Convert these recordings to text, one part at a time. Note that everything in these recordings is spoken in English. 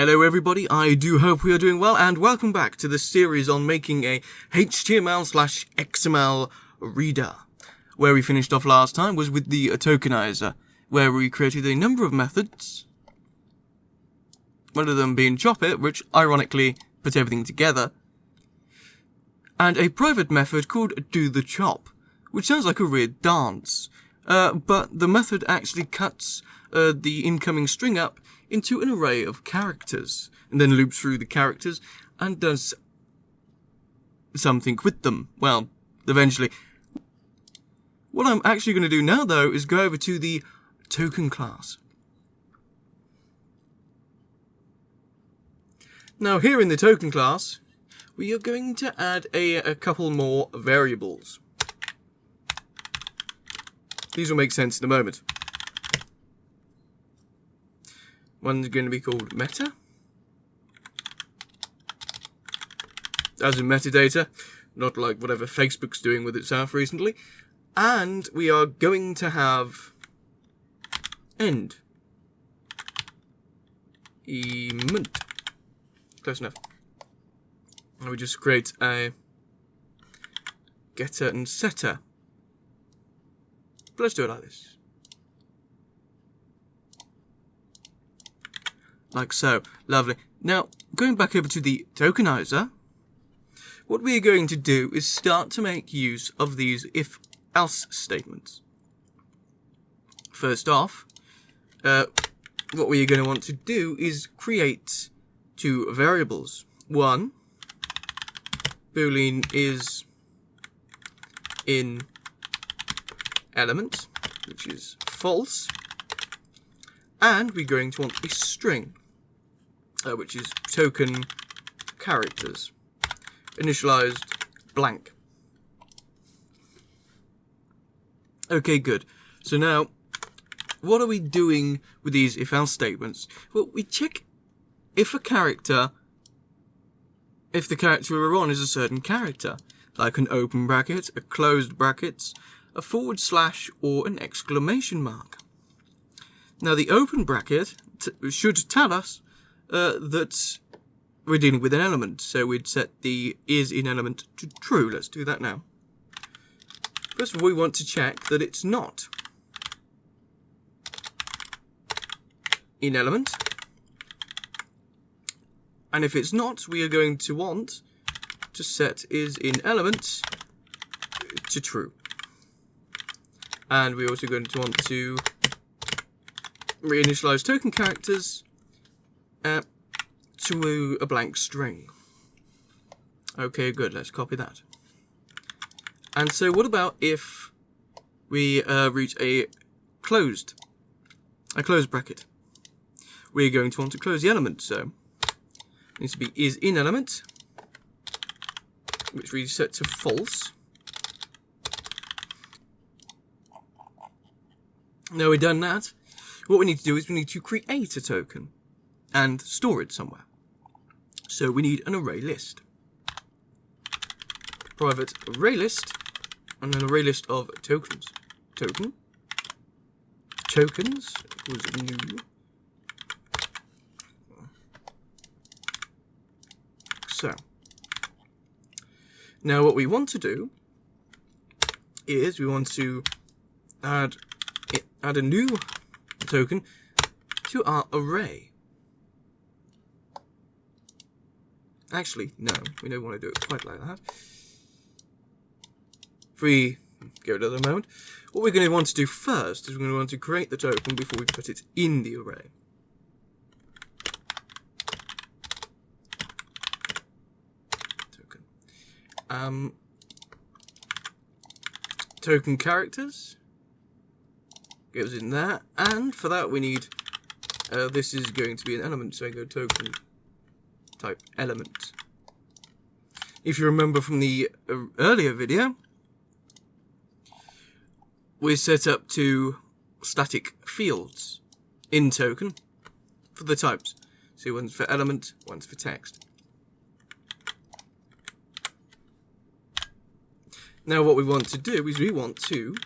Hello everybody, I do hope we are doing well, and welcome back to the series on making a HTML/XML reader. Where we finished off last time was with the tokenizer, where we created a number of methods, one of them being chop it, which ironically put everything together, and a private method called do the chop, which sounds like a weird dance, but the method actually cuts the incoming string up into an array of characters, and then loops through the characters and does something with them. Well, eventually. What I'm actually going to do now, though, is go over to the token class. Now, here in the token class, we are going to add a couple more variables. These will make sense in a moment. One's going to be called meta, as in metadata, not like whatever Facebook's doing with itself recently. And we are going to have end. Element. Close enough. And we just create a getter and setter. But let's do it like this. Like so. Lovely. Now, going back over to the tokenizer, what we are going to do is start to make use of these if-else statements. First off, what we are going to want to do is create two variables. One, boolean is in element, which is false, and we're going to want a string, which is token characters, initialized blank. Okay, good. So now, what are we doing with these if-else statements? Well, we check if the character we're on is a certain character, like an open bracket, a closed bracket, a forward slash, or an exclamation mark. Now, the open bracket should tell us that we're dealing with an element, so we'd set the is in element to true. Let's do that now. First of all, we want to check that it's not in element, and if it's not, we are going to want to set is in element to true, and we're also going to want to reinitialize token characters to a blank string. Okay, good. Let's copy that. And so, what about if we reach a closed bracket? We're going to want to close the element, so it needs to be is in element, which we set to false. Now we've done that, what we need to do is we need to create a token and store it somewhere. So we need an array list. Private array list, and an array list of tokens. Tokens equals new. So, now what we want to do is we want to add a new token to our array. Actually, no, we don't want to do it quite like that. If we go to the moment, what we're going to want to do first is we're going to want to create the token before we put it in the array. Token. Token characters goes in there, and for that we need this is going to be an element, so I go token type element. If you remember from the earlier video, we're set up to static fields in token for the types. So one's for element, one's for text. Now what we want to do is we want to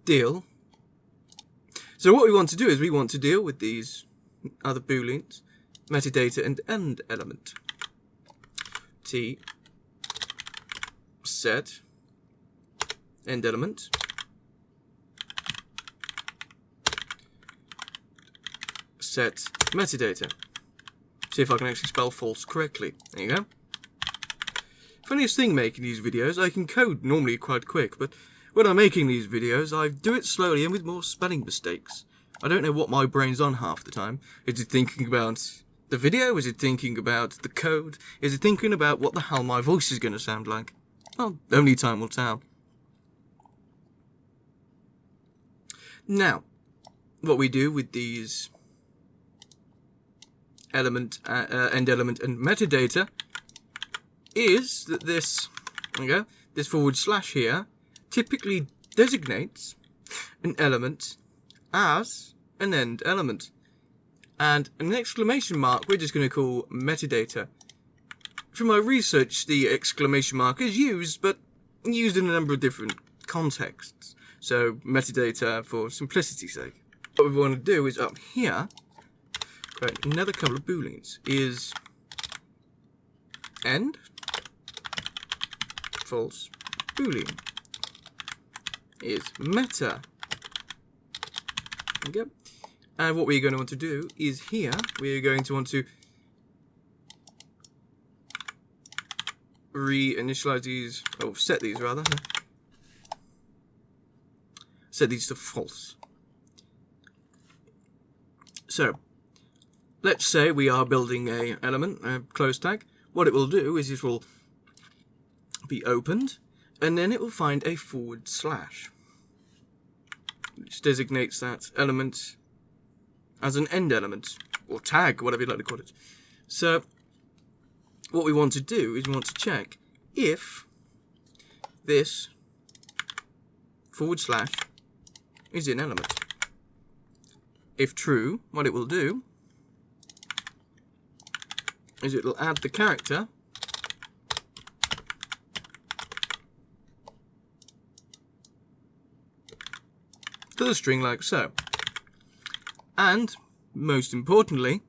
deal. So what we want to do is we want to deal with these other booleans metadata and end element. T set end element set metadata. See if I can actually spell false correctly. There you go. Funniest thing making these videos, I can code normally quite quick, but when I'm making these videos, I do it slowly and with more spelling mistakes. I don't know what my brain's on half the time. Is it thinking about the video? Is it thinking about the code? Is it thinking about what the hell my voice is going to sound like? Well, only time will tell. Now, what we do with these element, end element and metadata is that this, there we go, this / here typically designates an element as an end element. And an exclamation mark we're just going to call metadata. From my research, the exclamation mark is used, but used in a number of different contexts. So metadata for simplicity's sake. What we want to do is up here, create another couple of booleans. Is end false boolean. Is meta. Okay. And what we're going to want to do is here, we're going to want to reinitialize these, or set these rather. Set these to false. So, let's say we are building a element, a close tag. What it will do is it will be opened, and then it will find a /, which designates that element as an end element, or tag, whatever you'd like to call it. So, what we want to do is we want to check if this / is in element. If true, what it will do is it will add the character to the string like so. And, most importantly,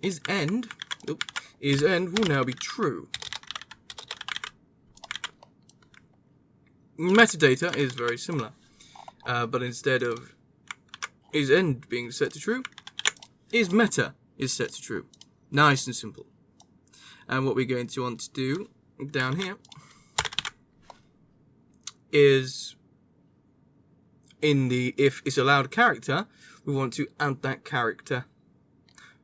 is end will now be true. Metadata is very similar, but instead of is end being set to true, is meta is set to true. Nice and simple. And what we're going to want to do down here is in the if is allowed character, we want to add that character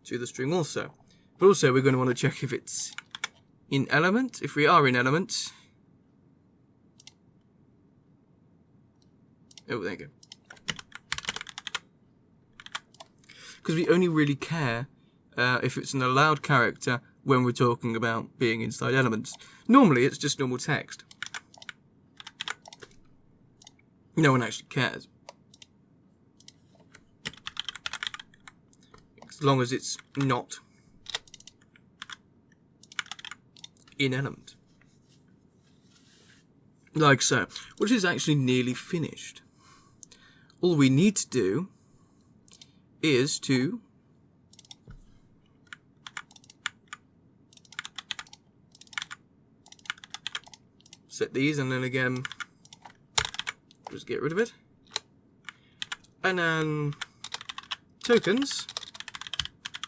to the string also. But also we're going to want to check if it's in element. If we are in element, oh, there you go. Because we only really care if it's an allowed character when we're talking about being inside elements. Normally it's just normal text. No one actually cares. As long as it's not in element. Like so. Which is actually nearly finished. All we need to do is to set these, and then again just get rid of it, and then tokens,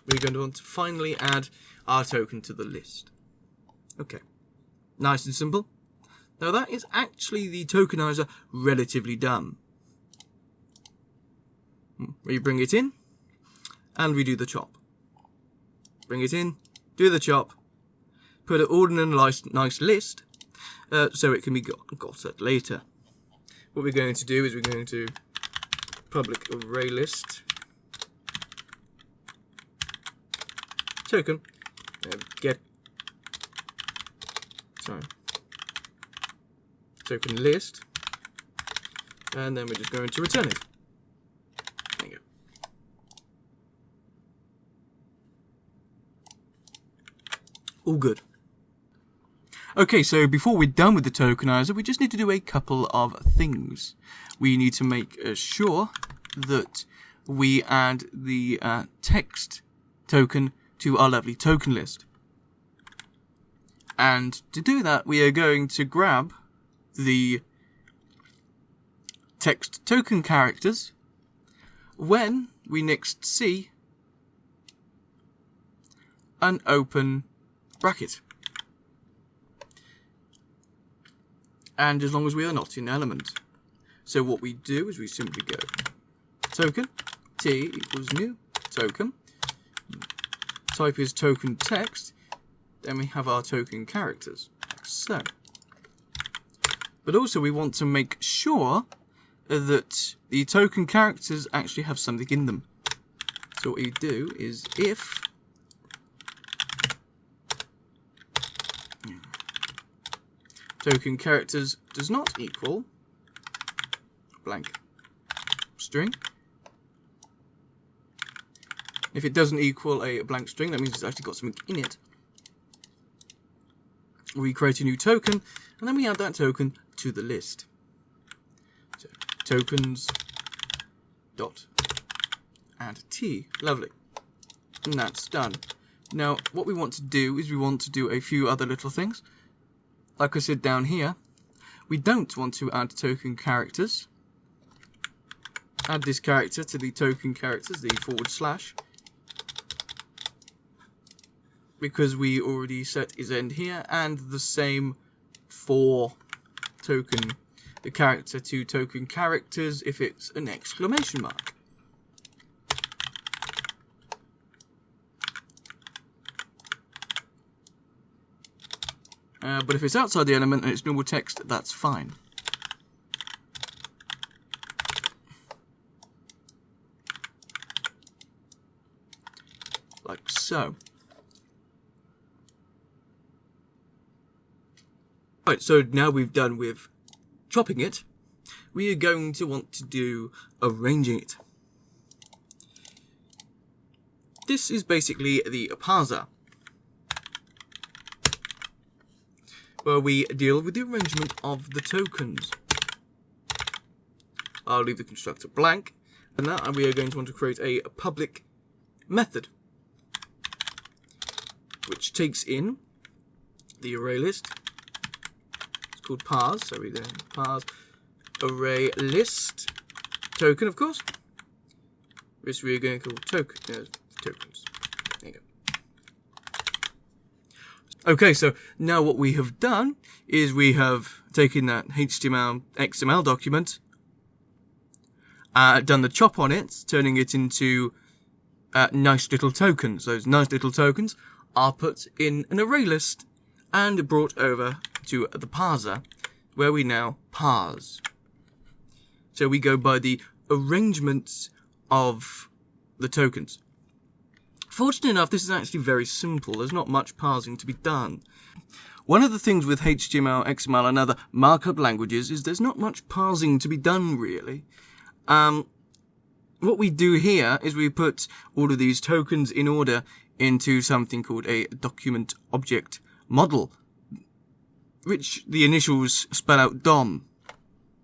we're going to want to finally add our token to the list. Okay, nice and simple. Now that is actually the tokenizer relatively done. We bring it in and we do the chop. Bring it in, do the chop, put it all in a nice list so it can be got at later. What we're going to do is we're going to public array list token get token list, and then we're just going to return it. There you go. All good. Okay, so before we're done with the tokenizer, we just need to do a couple of things. We need to make sure that we add the text token to our lovely token list. And to do that, we are going to grab the text token characters when we next see an open bracket. And as long as we are not in element. So what we do is we simply go token, t equals new token, type is token text, then we have our token characters, like so. But also we want to make sure that the token characters actually have something in them. So what we do is if token characters does not equal blank string. If it doesn't equal a blank string, that means it's actually got something in it. We create a new token, and then we add that token to the list. So, tokens dot add t. Lovely. And that's done. Now, what we want to do is we want to do a few other little things. Like I said down here, we don't want to add token characters. Add this character to the token characters, the /, because we already set is end here, and the same for the character to token characters if it's an exclamation mark. But if it's outside the element and it's normal text, that's fine. Like so. Right, so now we've done with chopping it, we are going to want to do arranging it. This is basically the parser, where we deal with the arrangement of the tokens. I'll leave the constructor blank, and now we are going to want to create a public method, which takes in the array list. It's called parse, so we then parse array list token, of course. This we are going to call tokens. There you go. Okay, so now what we have done is we have taken that HTML XML document, done the chop on it, turning it into nice little tokens. Those nice little tokens are put in an array list and brought over to the parser, where we now parse. So we go by the arrangements of the tokens. Fortunately enough, this is actually very simple. There's not much parsing to be done. One of the things with HTML, XML, and other markup languages is there's not much parsing to be done, really. What we do here is we put all of these tokens in order into something called a document object model, which the initials spell out DOM.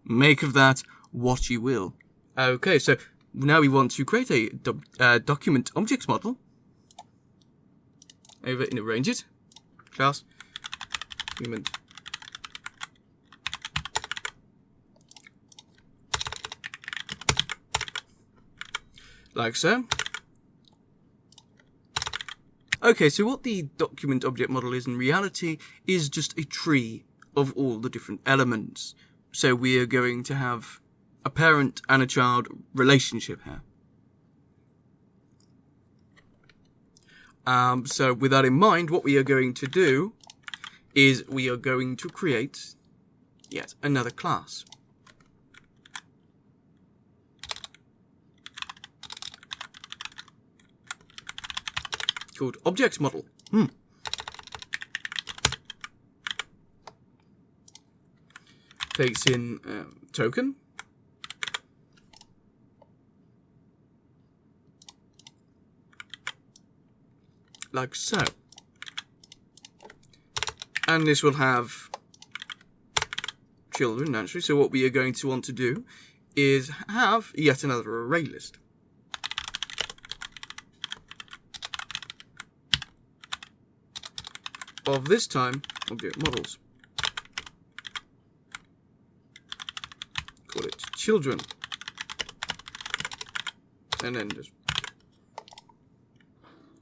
Make of that what you will. Okay, so now we want to create a document object model. Over in arrange it, class, document. Like so. Okay, so what the document object model is in reality is just a tree of all the different elements. So we are going to have a parent and a child relationship here. So with that in mind, what we are going to do is we are going to create yet another class. Called object model. Takes in token. Like so. And this will have children, naturally. So what we are going to want to do is have yet another array list. of this time object models. Call it children. And then just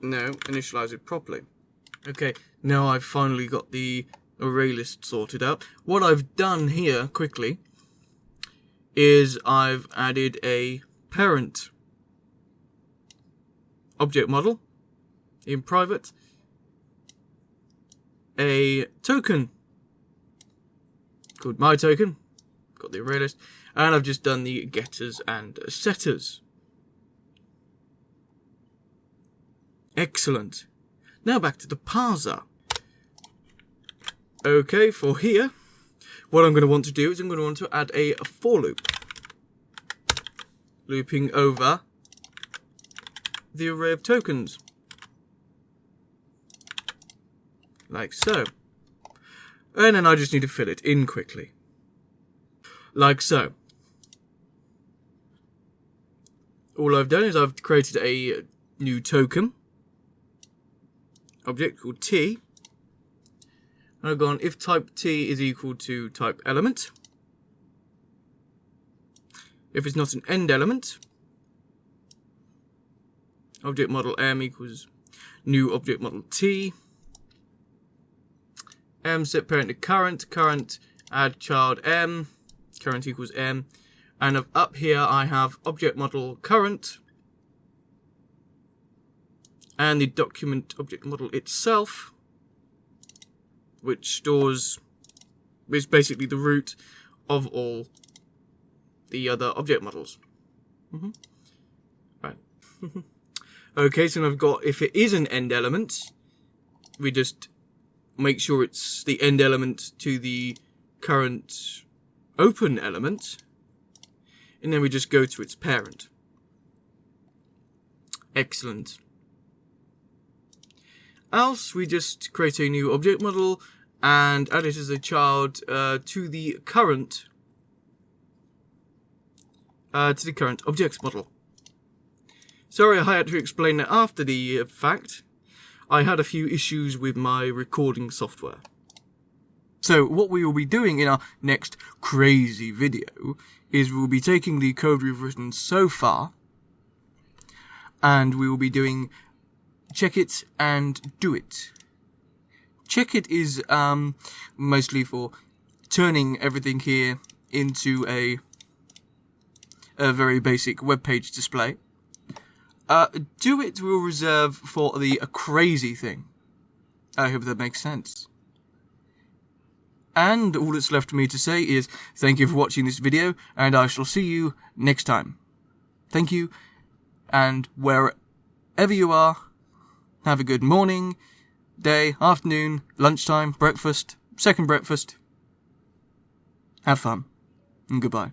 now initialize it properly. Okay, now I've finally got the array list sorted out. What I've done here quickly is I've added a parent object model in private, a token called my token, got the array list, and I've just done the getters and setters. Excellent. Now back to the parser. Okay, for here, what I'm going to want to do is I'm going to want to add a for loop, looping over the array of tokens, like so. And then I just need to fill it in quickly, like so. All I've done is I've created a new token object called T, and I've gone if type T is equal to type element. If it's not an end element, object model M equals new object model T. M set parent to current add child M, current equals M, and up here I have object model current and the document object model itself, which is basically the root of all the other object models. Right. Okay, so I've got, if it is an end element, we just make sure it's the end element to the current open element, and then we just go to its parent. Excellent. Else, we just create a new object model and add it as a child to the current objects model. Sorry, I had to explain that after the fact. I had a few issues with my recording software. So what we will be doing in our next crazy video is we'll be taking the code we've written so far, and we will be doing check it and do it. Check it is mostly for turning everything here into a very basic web page display. Do it we'll reserve for the crazy thing. I hope that makes sense. And all that's left for me to say is thank you for watching this video, and I shall see you next time. Thank you, and wherever you are, have a good morning, day, afternoon, lunchtime, breakfast, second breakfast. Have fun, and goodbye.